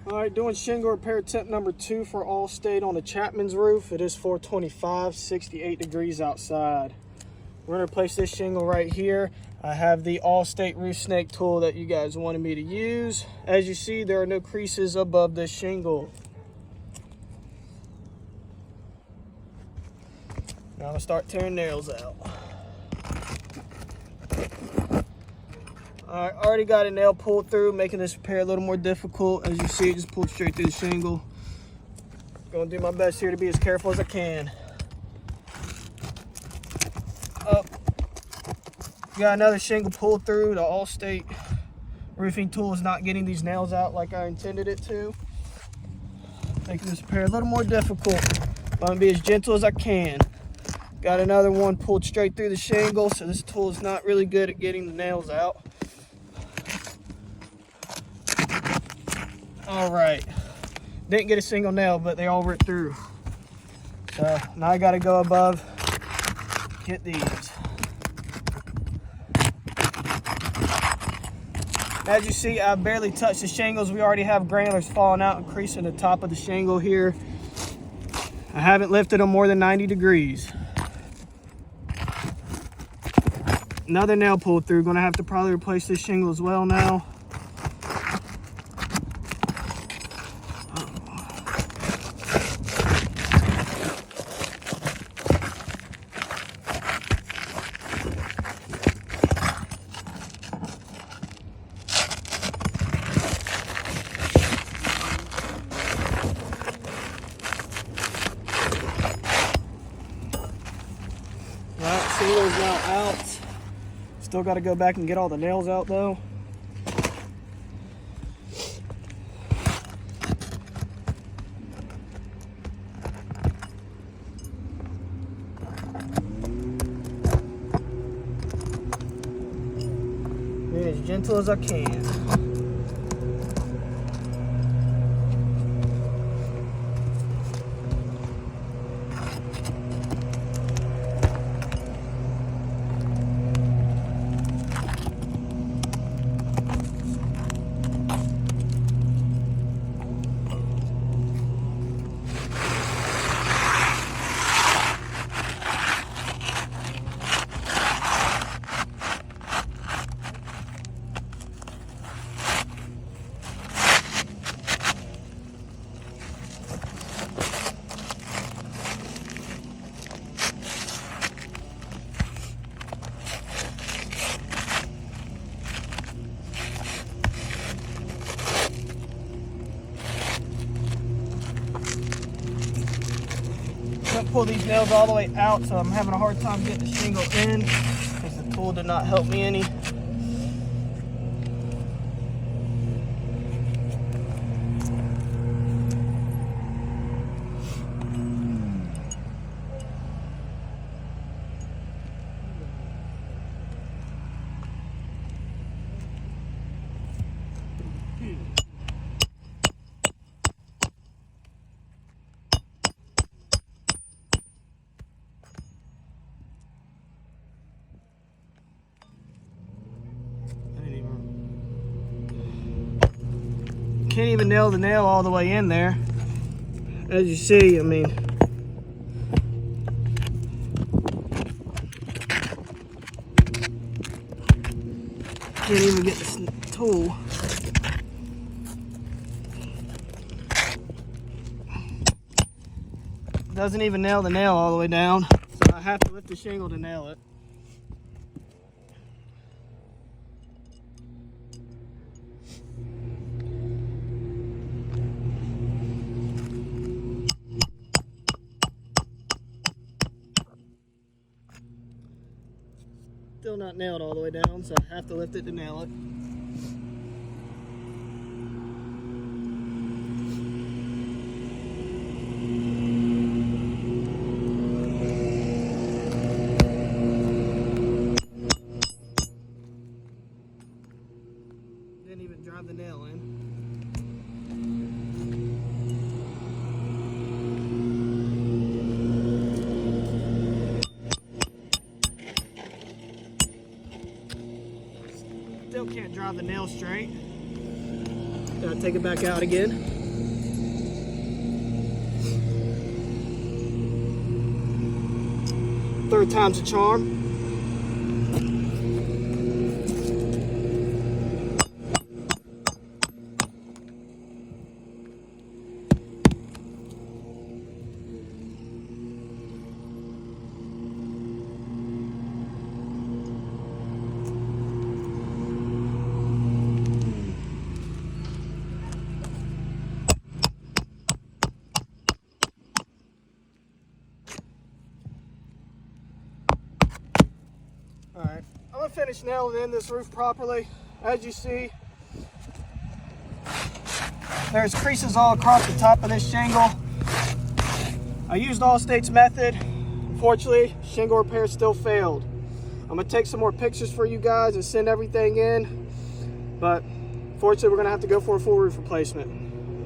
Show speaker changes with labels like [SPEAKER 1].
[SPEAKER 1] All right, doing shingle repair tip number 2 for Allstate on the Chapman's roof. It is 425, 68 degrees outside. We're gonna replace this shingle right here. I have the Allstate roof snake tool that you guys wanted me to use. As you see, there are no creases above this shingle. Now I'm gonna start tearing nails out. Alright, already got a nail pulled through, making this repair a little more difficult. As you see, it just pulled straight through the shingle. Gonna do my best here to be as careful as I can. Up. Got another shingle pulled through. The Allstate roofing tool is not getting these nails out like I intended it to. Making this repair a little more difficult. I'm gonna be as gentle as I can. Got another one pulled straight through the shingle, so this tool is not really good at getting the nails out. All right, didn't get a single nail, but they all ripped through. So now I gotta go above, get these. As you see, I barely touched the shingles. We already have granulars falling out and creasing the top of the shingle here. I haven't lifted them more than 90 degrees. Another nail pulled through. Gonna have to probably replace this shingle as well now. Alright, shingle's now out. Still got to go back and get all the nails out though. Being as gentle as I can. Can't pull these nails all the way out, so I'm having a hard time getting the shingle in because the tool did not help me any. Can't even nail the nail all the way in there. As you see, I mean, can't even get this tool. Doesn't even nail the nail all the way down, so I have to lift the shingle to nail it. Still not nailed all the way down, so I have to lift it to nail it. Didn't even drive the nail in. Still can't drive the nail straight. Gotta take it back out again. Third time's a charm. Alright, I'm going to finish nailing in this roof properly. As you see, there's creases all across the top of this shingle. I used Allstate's method. Unfortunately, shingle repair still failed. I'm going to take some more pictures for you guys and send everything in. But unfortunately, we're going to have to go for a full roof replacement.